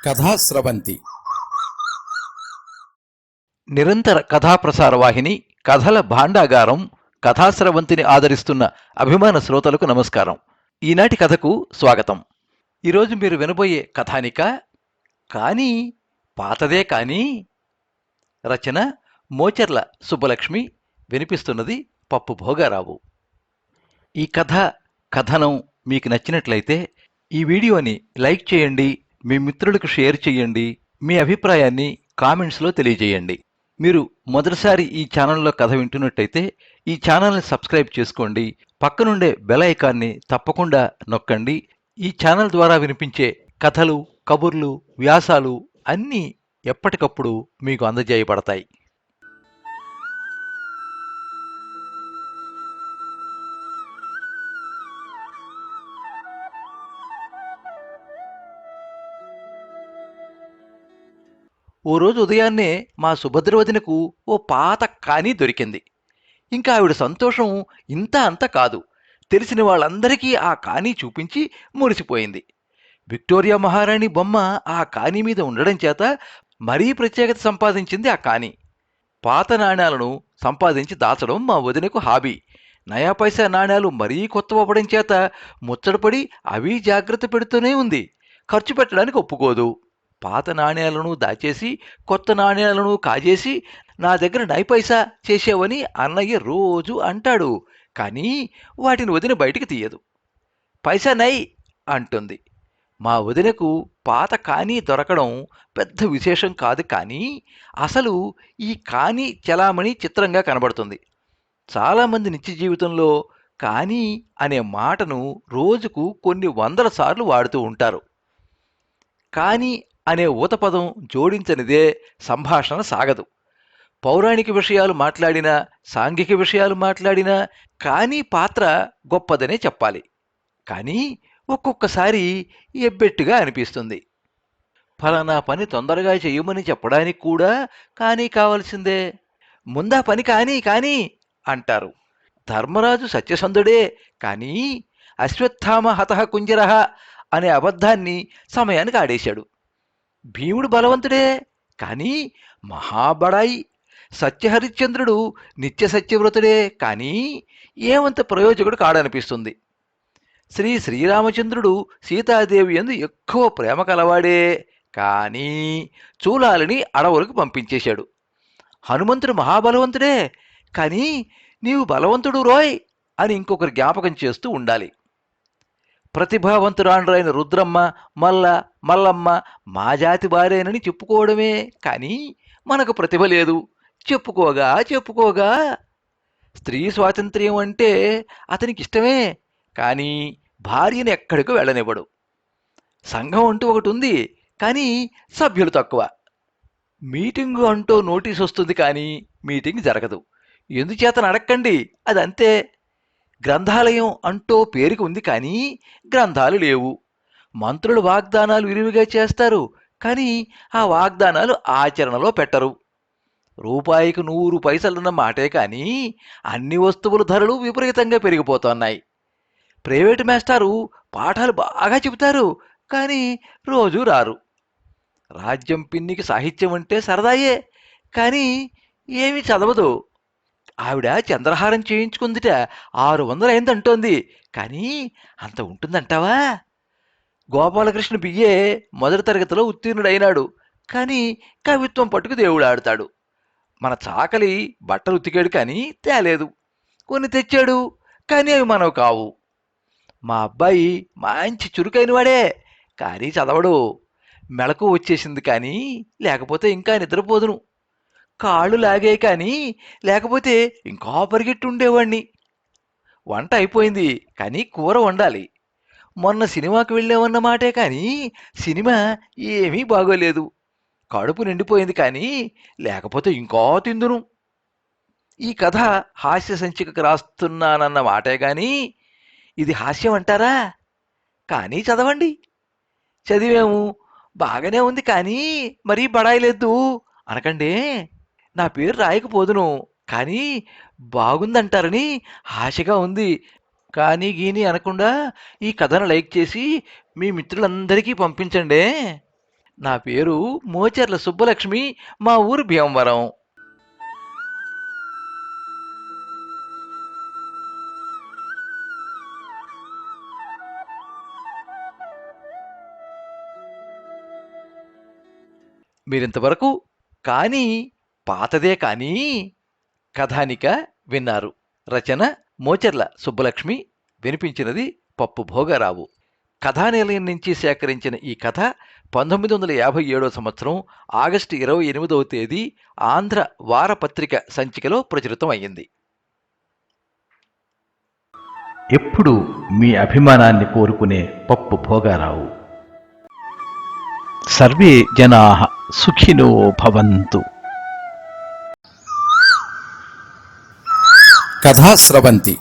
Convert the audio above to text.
కథాస్రవంతి నిరంతర కథాప్రసార వాహిని కథల భాండాగారం కథాస్రవంతిని ఆదరిస్తున్న అభిమాన శ్రోతలకు నమస్కారం. ఈనాటి కథకు స్వాగతం. ఈరోజు మీరు వినబోయే కథానిక కానీ పాతదే కానీ. రచన మోచెర్ల సుబ్బలక్ష్మి. వినిపిస్తున్నది పప్పు భోగారావు. ఈ కథనం మీకు నచ్చినట్లయితే ఈ వీడియోని లైక్ చేయండి, మీ మిత్రులకు షేర్ చేయండి, మీ అభిప్రాయాన్ని కామెంట్స్లో తెలియజేయండి. మీరు మొదటిసారి ఈ ఛానల్లో కథ వింటున్నట్టయితే ఈ ఛానల్ని సబ్స్క్రైబ్ చేసుకోండి. పక్కనుండే బెల్ ఐకాన్ని తప్పకుండా నొక్కండి. ఈ ఛానల్ ద్వారా వినిపించే కథలు, కబుర్లు, వ్యాసాలు అన్నీ ఎప్పటికప్పుడు మీకు అందజేయబడతాయి. ఓ రోజు ఉదయాన్నే మా సుభద్రవదినకు ఓ పాత కానీ దొరికింది. ఇంకా ఆవిడ సంతోషం ఇంత అంత కాదు. తెలిసిన వాళ్ళందరికీ ఆ కానీ చూపించి మురిసిపోయింది. విక్టోరియా మహారాణి బొమ్మ ఆ కానీ మీద ఉండడం చేత మరీ ప్రత్యేకత సంపాదించింది ఆ కానీ. పాత నాణ్యాలను సంపాదించి దాచడం మా వదినకు హాబీ. నయా పైసా నాణ్యాలు మరీ కొత్తవవ్వడం చేత ముచ్చటపడి అవి జాగ్రత్త పెడుతూనే ఉంది. ఖర్చు పెట్టడానికి ఒప్పుకోదు. పాత నాణ్యాలను దాచేసి కొత్త నాణ్యాలను కాజేసి నా దగ్గర నైపైసా చేసేవని అన్నయ్య రోజు అంటాడు. కానీ వాటిని వదిన బయటికి తీయదు. పైసా నై అంటుంది. మా వదినకు పాత కానీ దొరకడం పెద్ద విశేషం కాదు. కానీ అసలు ఈ కానీ చలామణి చిత్రంగా కనబడుతుంది. చాలామంది నిత్య జీవితంలో కానీ అనే మాటను రోజుకు కొన్ని వందల సార్లు వాడుతూ ఉంటారు. కానీ అనే ఊతపదం జోడించనిదే సంభాషణ సాగదు. పౌరాణిక విషయాలు మాట్లాడినా, సాంఘిక విషయాలు మాట్లాడినా కానీ పాత్ర గొప్పదనే చెప్పాలి. కానీ ఒక్కొక్కసారి ఎబ్బెట్టుగా అనిపిస్తుంది. ఫలానా పని తొందరగా చేయమని చెప్పడానికి కూడా కానీ కావాల్సిందే. ముందా పని కానీ కానీ అంటారు. ధర్మరాజు సత్యసంధుడే, కానీ అశ్వత్థామ హతః కుంజరః అనే అబద్ధాన్ని సమయానికి ఆడేశాడు. భీముడు బలవంతుడే, కానీ మహాబడాయి. సత్యహరిశ్చంద్రుడు నిత్య సత్యవ్రతుడే, కానీ ఏమంత ప్రయోజకుడు కాడనిపిస్తుంది. శ్రీరామచంద్రుడు సీతాదేవి యందు ఎక్కువ ప్రేమ కలవాడే, కానీ చూలాలని అడవులకు పంపించేశాడు. హనుమంతుడు మహాబలవంతుడే, కానీ నీవు బలవంతుడు రోయ్ అని ఇంకొకరు జ్ఞాపకం చేస్తూ ఉండాలి. ప్రతిభావంతురాండ్రైన రుద్రమ్మ, మల్లమ్మ మా జాతి వారేనని చెప్పుకోవడమే, కానీ మనకు ప్రతిభ లేదు. చెప్పుకోగా స్త్రీ స్వాతంత్ర్యం అంటే అతనికి ఇష్టమే, కానీ భార్యను ఎక్కడికి వెళ్ళనివ్వడు. సంఘం అంటూ ఒకటి ఉంది, కానీ సభ్యులు తక్కువ. మీటింగు అంటూ నోటీస్ వస్తుంది, కానీ మీటింగ్ జరగదు. ఎందుచేతన అడక్కండి, అదంతే. గ్రంథాలయం అంటూ పేరుకి ఉంది, కానీ గ్రంథాలు లేవు. మంత్రులు వాగ్దానాలు విరివిగా చేస్తారు, కానీ ఆ వాగ్దానాలు ఆచరణలో పెట్టరు. రూపాయికి 100 పైసలున్న మాటే, కానీ అన్ని వస్తువుల ధరలు విపరీతంగా పెరిగిపోతున్నాయి. ప్రైవేటు మాస్టారు పాఠాలు బాగా చెబుతారు, కానీ రోజు రారు. రాజ్యం పిన్నికి సాహిత్యం అంటే సరదాయే, కానీ ఏమీ చదవదు. ఆవిడ చంద్రహారం చేయించుకుందిట 600 అయిందంటోంది, కానీ అంత ఉంటుందంటావా? గోపాలకృష్ణ బియ్యే మొదటి తరగతిలో ఉత్తీర్ణుడైనాడు, కానీ కవిత్వం పట్టుకు దేవుడు ఆడుతాడు. మన చాకలి బట్టలు ఉతికాడు, కానీ తేలేదు. కొన్ని తెచ్చాడు, కానీ అవి మనవు కావు. మా అబ్బాయి మంచి చురుకైన వాడే, కానీ చదవడు. మెలకు వచ్చేసింది, కానీ లేకపోతే ఇంకా నిద్రపోదును. కాళ్ళు లాగే, కానీ లేకపోతే ఇంకా పరిగెట్టి ఉండేవాణ్ణి. వంట అయిపోయింది, కానీ కూర వండాలి. మొన్న సినిమాకి వెళ్ళామన్న మాటే, కానీ సినిమా ఏమీ బాగోలేదు. కడుపు నిండిపోయింది, కానీ లేకపోతే ఇంకా తిందును. ఈ కథ హాస్య సంచికకు రాస్తున్నానన్న మాటే, కానీ ఇది హాస్యం అంటారా? కానీ చదవండి. చదివాము, బాగానే ఉంది, కానీ మరీ బడాయిలేదు అనకండి. నా పేరు రాయకపోదును, కానీ బాగుందంటారని ఆశగా ఉంది. కానీ గీని అనకుండా ఈ కథను లైక్ చేసి మీ మిత్రులందరికీ పంపించండి. నా పేరు మోచెర్ల సుబ్బలక్ష్మి, మా ఊరు భీమవరం. మీరింతవరకు కానీ పాతదే కానీ కథానిక విన్నారు. రచన మోచెర్ల సుబ్బలక్ష్మి, వినిపించినది పప్పు భోగారావు. కథానిలయం నుంచి సేకరించిన ఈ కథ 1957 సంవత్సరం ఆగస్టు 28వ తేదీ ఆంధ్ర వారపత్రిక సంచికలో ప్రచురితం అయ్యింది. ఎప్పుడు మీ అభిమానాన్ని కోరుకునే పప్పు భోగారావు. సర్వే జనాః సుఖినో భవంతు. కథా స్రవంతి